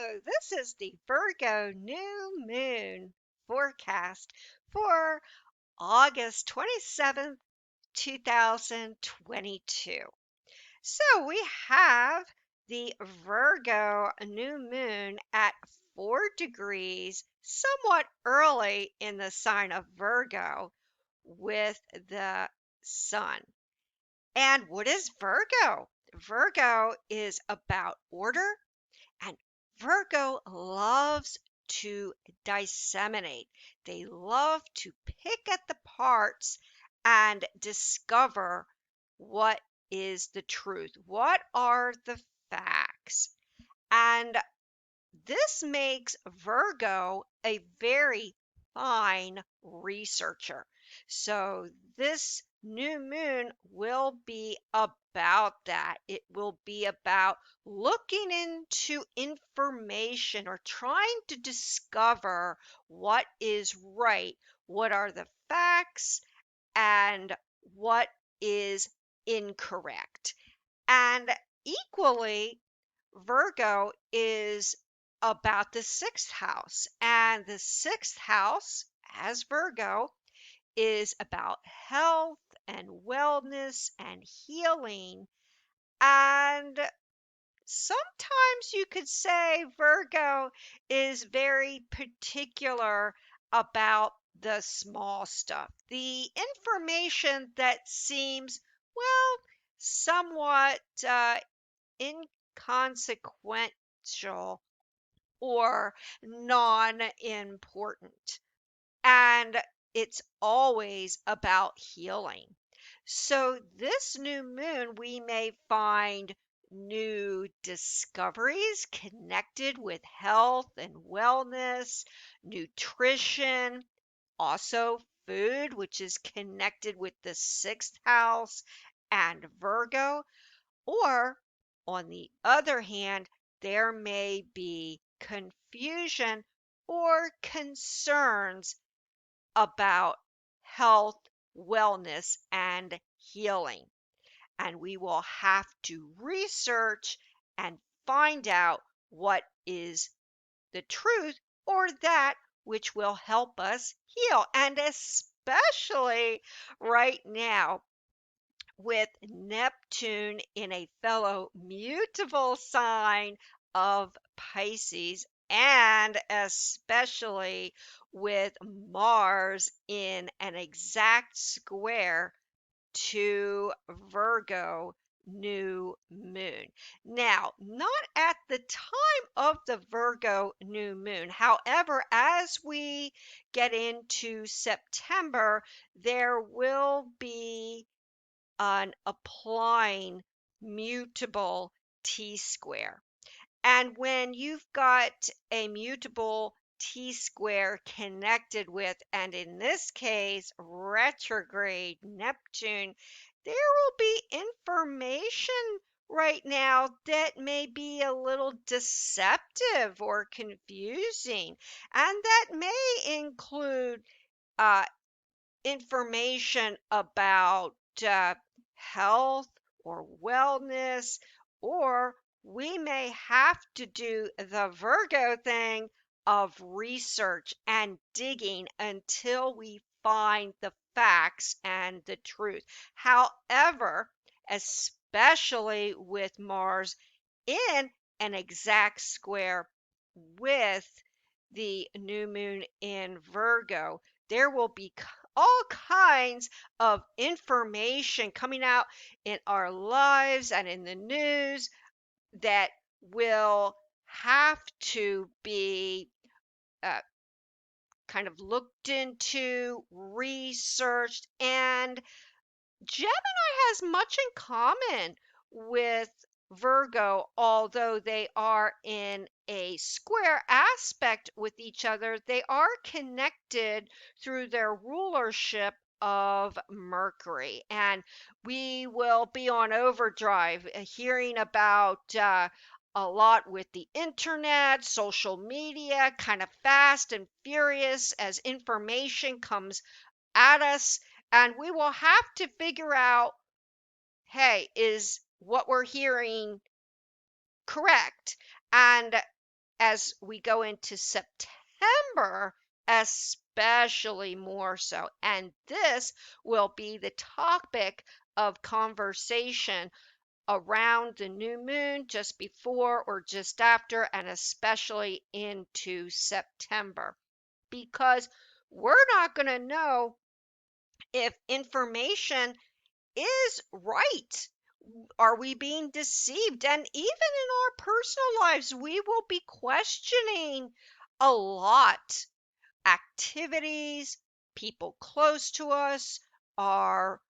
This is the Virgo new moon forecast for August 27th, 2022. So we have the Virgo new moon at 4 degrees, somewhat early in the sign of Virgo with the sun. And what is Virgo? Virgo is about order, and Virgo loves to disseminate. They love to pick at the parts and discover what is the truth. What are the facts? And this makes Virgo a very fine researcher. So this new moon will be about that. It will be about looking into information or trying to discover what is right, what are the facts, and what is incorrect. And equally, Virgo is about the sixth house, and the sixth house, as Virgo, is about health and wellness and healing. And sometimes you could say Virgo is very particular about the small stuff, the information that seems, well, somewhat inconsequential or non-important. And it's always about healing. So, this new moon, we may find new discoveries connected with health and wellness, nutrition, also food, which is connected with the sixth house and Virgo. Or, on the other hand, there may be confusion or concerns about health, wellness, and healing. And we will have to research and find out what is the truth or that which will help us heal. And especially right now, with Neptune in a fellow mutable sign of Pisces, and especially with Mars in an exact square to Virgo new moon. Now, not at the time of the Virgo new moon. However, as we get into September, there will be an applying mutable T-square. And when you've got a mutable T-square connected with, and in this case, retrograde Neptune, there will be information right now that may be a little deceptive or confusing. And that may include uh, information about health or wellness, or we may have to do the Virgo thing of research and digging until we find the facts and the truth. However, especially with Mars in an exact square with the new moon in Virgo, there will be all kinds of information coming out in our lives and in the news that will have to be uh, kind of looked into, researched, and Gemini has much in common with Virgo, although they are in a square aspect with each other. They are connected through their rulership of Mercury. And we will be on overdrive hearing about a lot with the internet, social media, kind of fast and furious as information comes at us, and we will have to figure out, hey, is what we're hearing correct? And as we go into September, especially more so. And this will be the topic of conversation around the new moon, just before or just after, and especially into September, because we're not going to know if information is right. Are we being deceived? And even in our personal lives, we will be questioning a lot. Activities, people close to us, are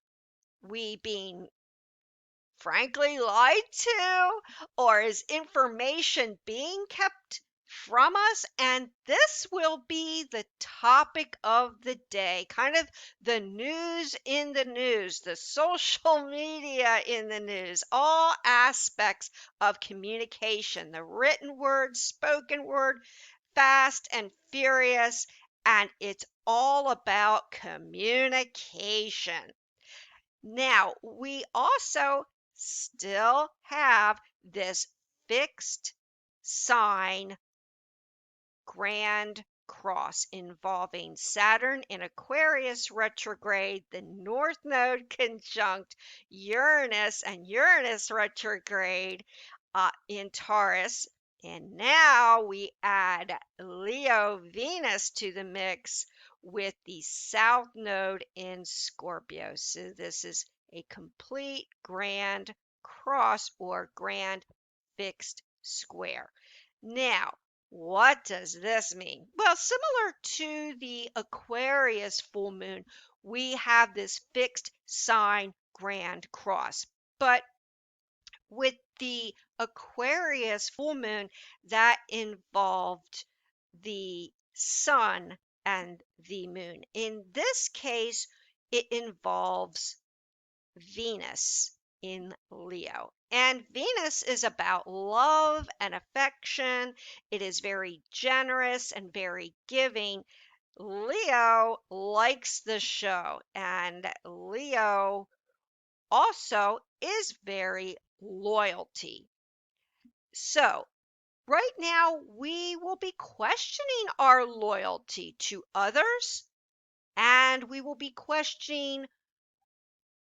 we being frankly lied to? Or is information being kept from us? And this will be the topic of the day, kind of the news in the news, the social media in the news, all aspects of communication, the written word, spoken word, fast and furious. And it's all about communication. Now, we also still have this fixed sign grand cross involving Saturn in Aquarius retrograde, the North Node conjunct Uranus, and Uranus retrograde in Taurus. And now we add Leo Venus to the mix with the South Node in Scorpio. So this is a complete grand cross or grand fixed square. Now, what does this mean? Well, similar to the Aquarius full moon, we have this fixed sign grand cross. But with the Aquarius full moon, that involved the sun and the moon. In this case, it involves Venus in Leo. And Venus is about love and affection. It is very generous and very giving. Leo likes the show, and Leo also is very loyalty. So, right now, we will be questioning our loyalty to others, and we will be questioning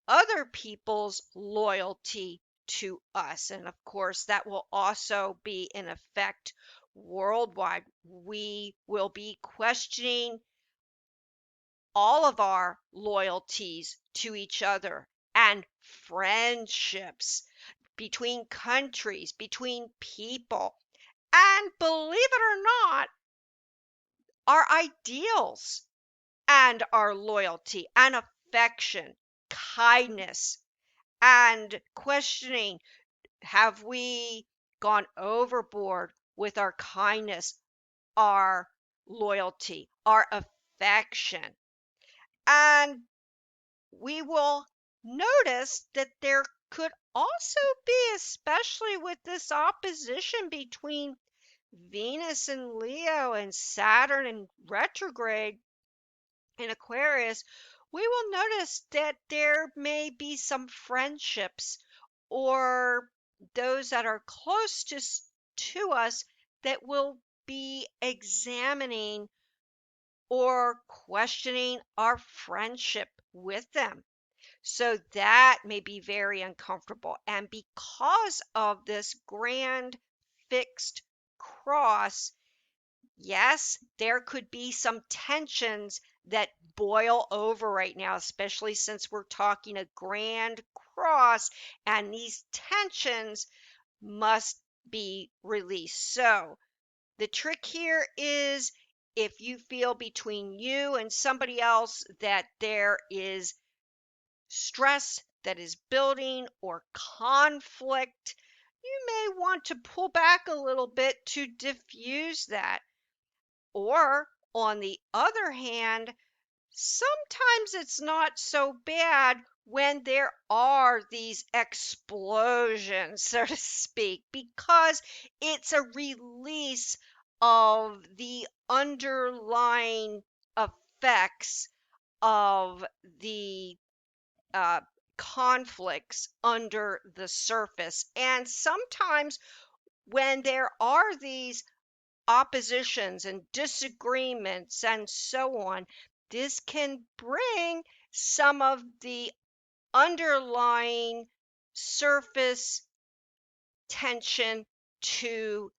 other people's loyalty to us. And of course, that will also be in effect worldwide. We will be questioning all of our loyalties to each other and friendships between countries, between people. And believe it or not, our ideals and our loyalty and affection, kindness, and questioning, have we gone overboard with our kindness, our loyalty, our affection? And we will notice that there could also be, especially with this opposition between Venus and Leo and Saturn in retrograde in Aquarius, we will notice that there may be some friendships or those that are close to us that will be examining or questioning our friendship with them. So that may be very uncomfortable. And because of this grand fixed cross, yes, there could be some tensions that boil over right now, especially since we're talking a grand cross, and these tensions must be released. So, the trick here is, if you feel between you and somebody else that there is stress that is building or conflict, you may want to pull back a little bit to diffuse that. Or, on the other hand, sometimes it's not so bad when there are these explosions, so to speak, because it's a release of the underlying effects of the uh, conflicts under the surface. And sometimes when there are these oppositions and disagreements and so on, this can bring some of the underlying surface tension to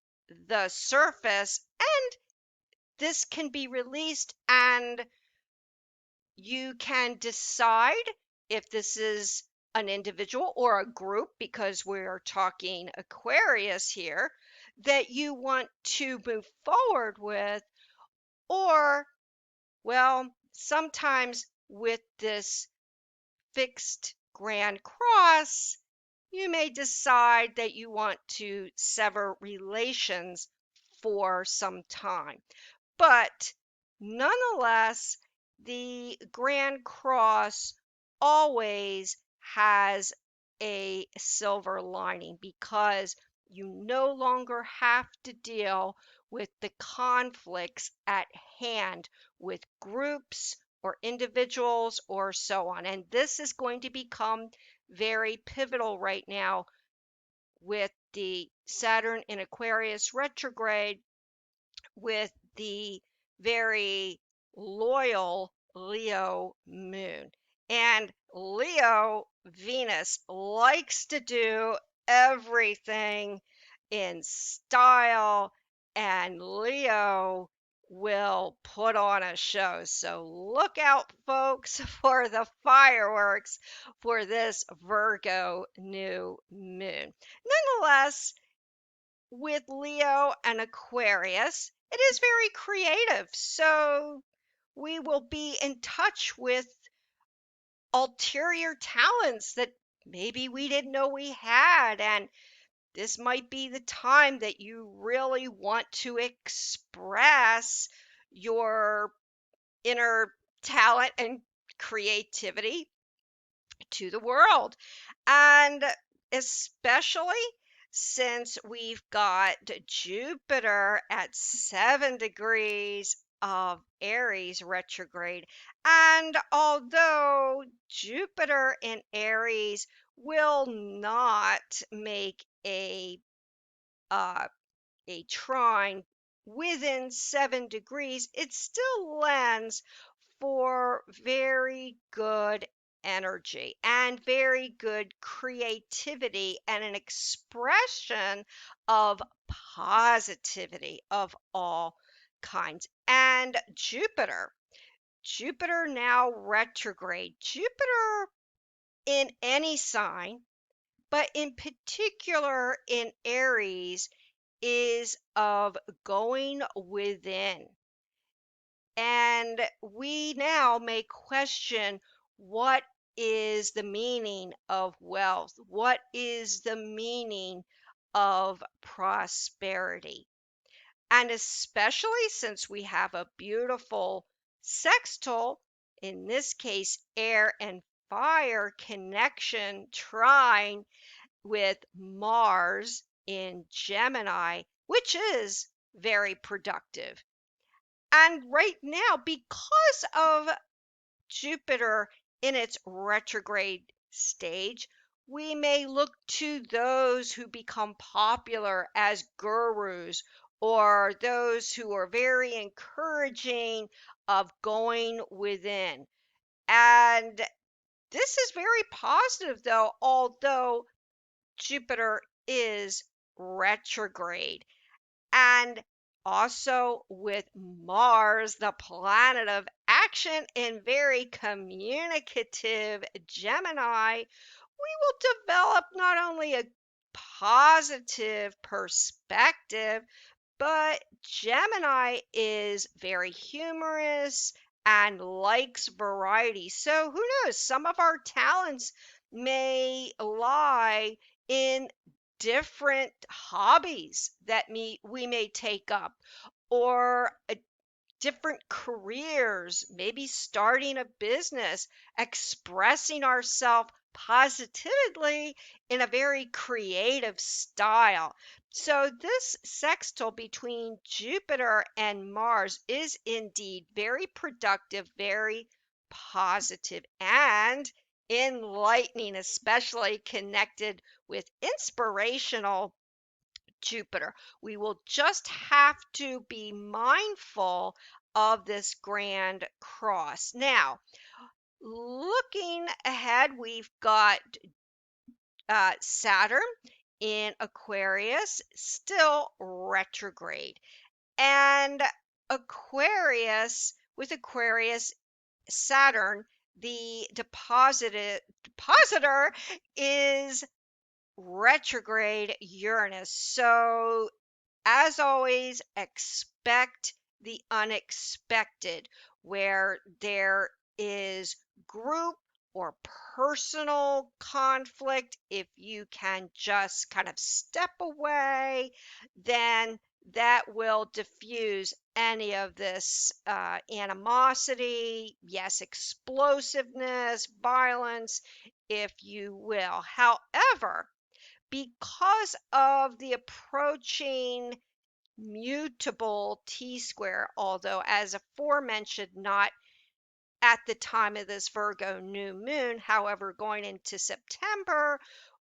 the surface, and this can be released, and you can decide if this is an individual or a group, because we're talking Aquarius here, that you want to move forward with, or, well, sometimes with this fixed Grand Cross, you may decide that you want to sever relations for some time. But nonetheless, the Grand Cross always has a silver lining, because you no longer have to deal with the conflicts at hand with groups or individuals or so on. And this is going to become very pivotal right now with the Saturn in Aquarius retrograde, with the very loyal Leo moon. And Leo Venus likes to do everything in style, and Leo will put on a show. So look out, folks, for the fireworks for this Virgo new moon. Nonetheless, with Leo and Aquarius, it is very creative. So we will be in touch with ulterior talents that maybe we didn't know we had. And this might be the time that you really want to express your inner talent and creativity to the world. And especially since we've got Jupiter at 7 degrees of Aries retrograde. And although Jupiter in Aries will not make uh, a trine within 7 degrees, it still lends for very good energy and very good creativity and an expression of positivity of all kinds. And Jupiter now retrograde. Jupiter in any sign, but in particular in Aries, is of going within. And we now may question, what is the meaning of wealth? What is the meaning of prosperity? And especially since we have a beautiful sextile, in this case, air and fire connection trine with Mars in Gemini, which is very productive. And right now, because of Jupiter in its retrograde stage, we may look to those who become popular as gurus, or those who are very encouraging of going within. And this is very positive, though, although Jupiter is retrograde. And also with Mars, the planet of action in very communicative Gemini, we will develop not only a positive perspective, but Gemini is very humorous and likes variety. So who knows? Some of our talents may lie in different hobbies that we may take up, or different careers, maybe starting a business, expressing ourselves positively in a very creative style. So, this sextile between Jupiter and Mars is indeed very productive, very positive, and enlightening, especially connected with inspirational Jupiter. We will just have to be mindful of this grand cross. Now, looking ahead, we've got Saturn in Aquarius, still retrograde. And with Aquarius, Saturn, the depositor is retrograde Uranus. So as always, expect the unexpected, where there is group or personal conflict. If you can just kind of step away, then that will diffuse any of this animosity, yes, explosiveness, violence, if you will. However, because of the approaching mutable T-square, although as aforementioned, not at the time of this Virgo new moon, however, going into September,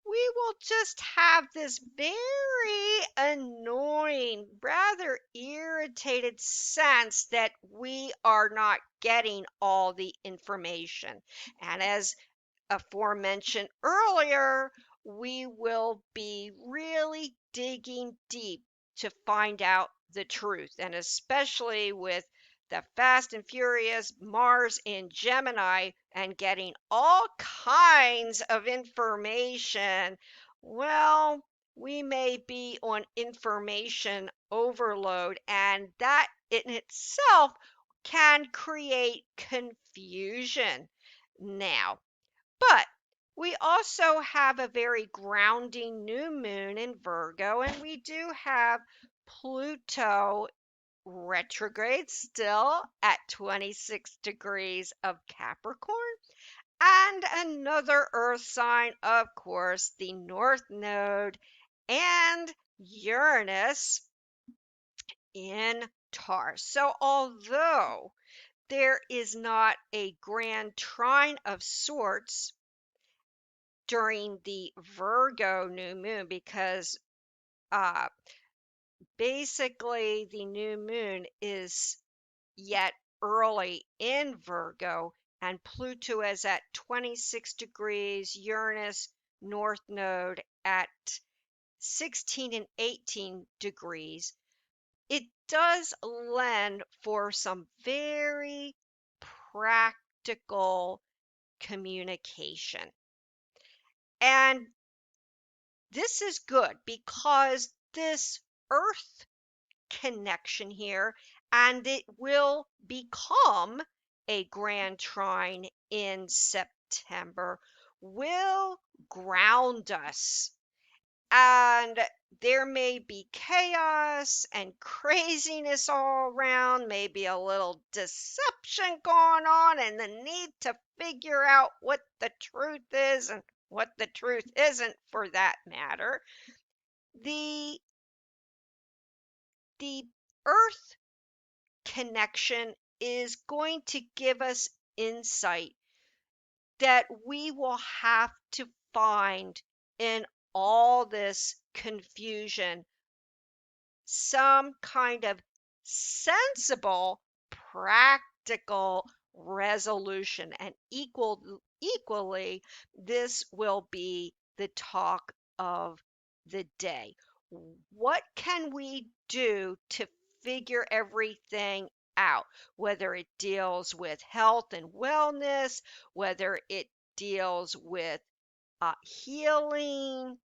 we will just have this very annoying, rather irritated sense that we are not getting all the information. And as aforementioned earlier, we will be really digging deep to find out the truth. And especially with the Fast and Furious Mars in Gemini and getting all kinds of information, well, we may be on information overload, and that in itself can create confusion. Now, but we also have a very grounding new moon in Virgo, and we do have Pluto retrograde still at 26 degrees of Capricorn, and another Earth sign, of course, the North Node and Uranus in Taurus. So, although there is not a grand trine of sorts during the Virgo new moon, because uh, basically the new moon is yet early in Virgo, and Pluto is at 26 degrees, Uranus North Node at 16 and 18 degrees. It does lend for some very practical communication. And this is good because this Earth connection here, and it will become a grand trine in September, will ground us. And there may be chaos and craziness all around, maybe a little deception going on, and the need to figure out what the truth is and what the truth isn't, for that matter. The the Earth connection is going to give us insight that we will have to find in all this confusion some kind of sensible, practical resolution. And equally, this will be the talk of the day. What can we do to figure everything out? Whether it deals with health and wellness, whether it deals with healing,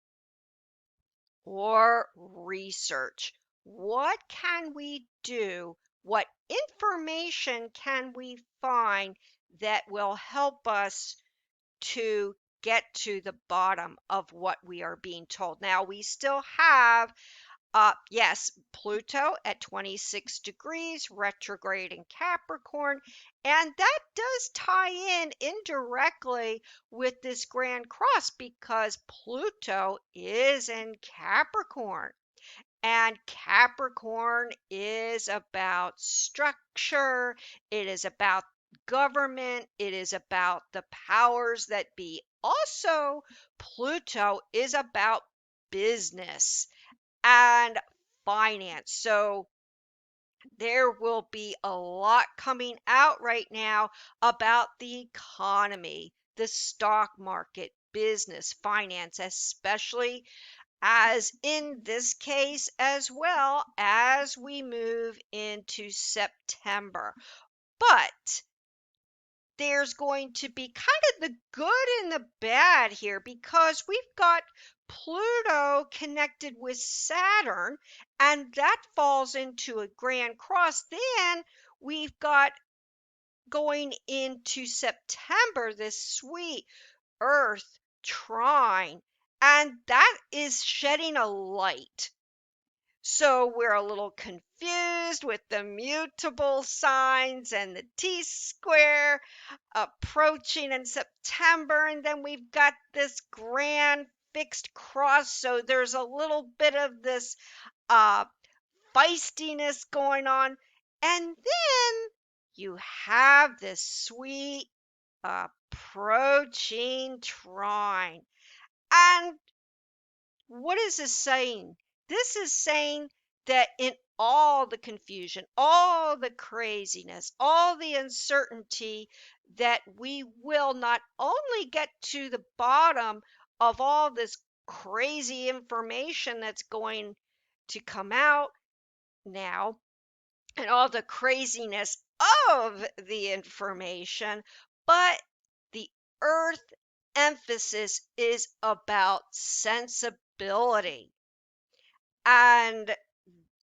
or research. What can we do? What information can we find that will help us to get to the bottom of what we are being told? Now, we still have, yes, Pluto at 26 degrees, retrograde in Capricorn, and that does tie in indirectly with this Grand Cross because Pluto is in Capricorn. And Capricorn is about structure, it is about government, it is about the powers that be. Also, Pluto is about business. and finance. So there will be a lot coming out right now about the economy, the stock market, business, finance, especially as in this case as well as we move into September. But there's going to be kind of the good and the bad here because we've got Pluto connected with Saturn, and that falls into a grand cross. Then we've got going into September this sweet Earth trine, and that is shedding a light. So we're a little confused with the mutable signs and the T square approaching in September, and then we've got this grand fixed cross. So there's a little bit of this uh, feistiness going on. And then you have this sweet approaching trine. And what is this saying? This is saying that in all the confusion, all the craziness, all the uncertainty, that we will not only get to the bottom of all this crazy information that's going to come out now and all the craziness of the information, but the earth emphasis is about sensibility. And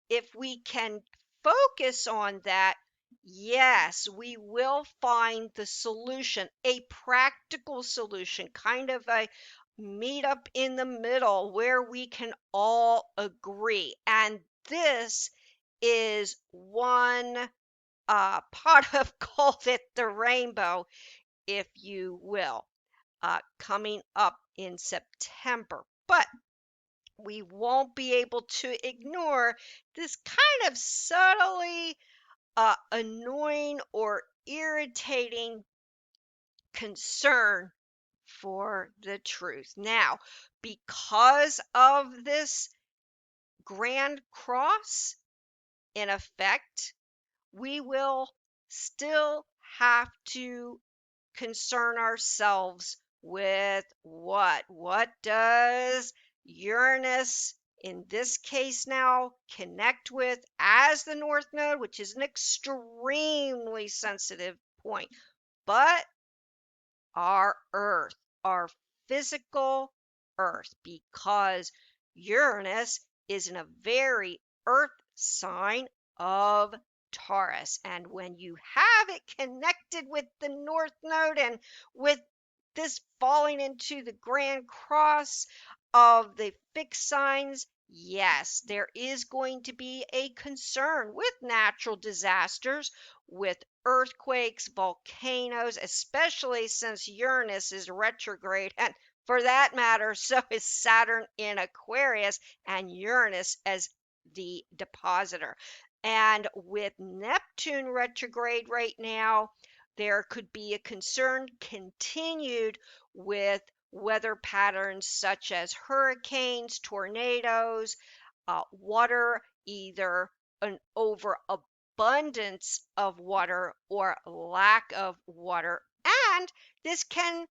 if we can focus on that, yes, we will find the solution, a practical solution, kind of a meet up in the middle where we can all agree. And this is one pot of gold at the rainbow, if you will, coming up in September. But we won't be able to ignore this kind of subtly annoying or irritating concern for the truth. Now, because of this Grand Cross in effect, we will still have to concern ourselves with what? What does Uranus, in this case now, connect with as the North Node, which is an extremely sensitive point, but our Earth, our physical Earth, because Uranus is in a very Earth sign of Taurus. And when you have it connected with the North Node and with this falling into the Grand Cross of the fixed signs, yes, there is going to be a concern with natural disasters, with earthquakes, volcanoes, especially since Uranus is retrograde. And for that matter, so is Saturn in Aquarius and Uranus as the depositor. And with Neptune retrograde right now, there could be a concern continued with weather patterns such as hurricanes, tornadoes, water, either an overabundance of water or lack of water. And this can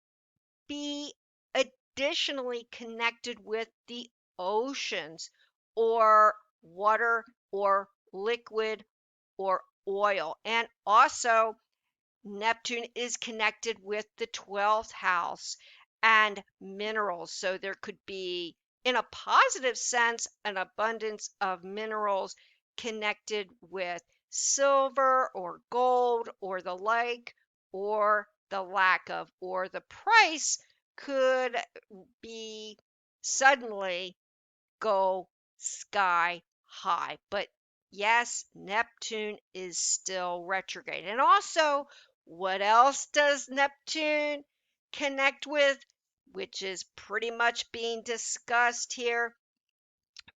be additionally connected with the oceans or water or liquid or oil. And also, Neptune is connected with the 12th house and minerals. So there could be, in a positive sense, an abundance of minerals connected with silver or gold or the like, or the lack of, or the price could be suddenly go sky high. But yes, Neptune is still retrograde. And also, what else does Neptune connect with? Which is pretty much being discussed here,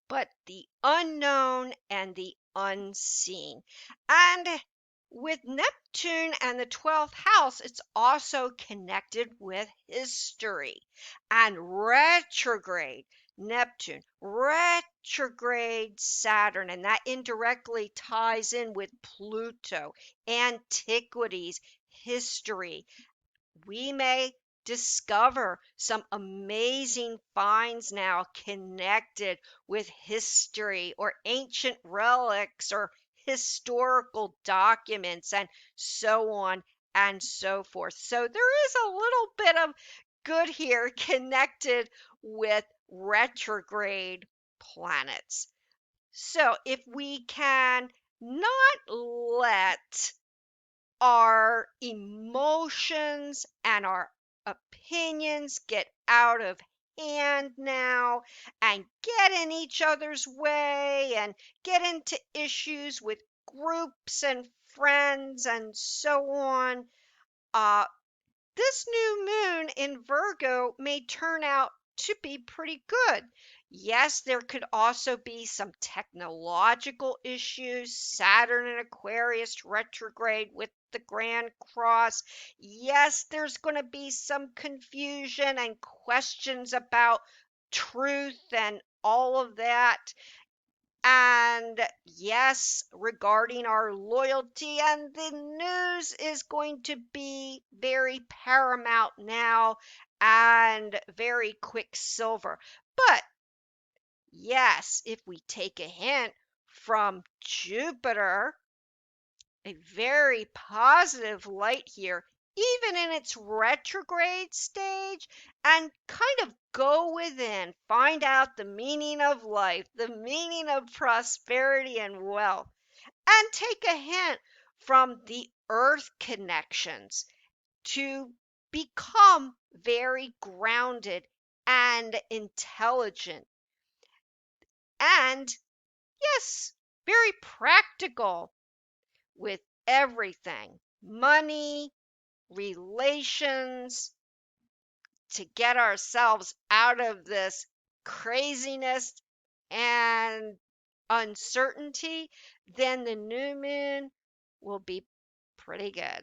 but the unknown and the unseen. And with Neptune and the 12th house, it's also connected with history and retrograde. Neptune, retrograde Saturn, and that indirectly ties in with Pluto, antiquities, history. We may discover some amazing finds now connected with history or ancient relics or historical documents and so on and so forth. So there is a little bit of good here connected with retrograde planets. So if we can not let our emotions and our opinions get out of hand now and get in each other's way and get into issues with groups and friends and so on. Uh, this new moon in Virgo may turn out to be pretty good. Yes, there could also be some technological issues. Saturn in Aquarius retrograde with the Grand Cross. Yes, there's going to be some confusion and questions about truth and all of that. And yes, regarding our loyalty, and the news is going to be very paramount now and very quicksilver. But yes, if we take a hint from Jupiter, a very positive light here, even in its retrograde stage, and kind of go within, find out the meaning of life, the meaning of prosperity and wealth, and take a hint from the earth connections to become very grounded and intelligent. And yes, very practical with everything money, relations, to get ourselves out of this craziness and uncertainty, then the new moon will be pretty good.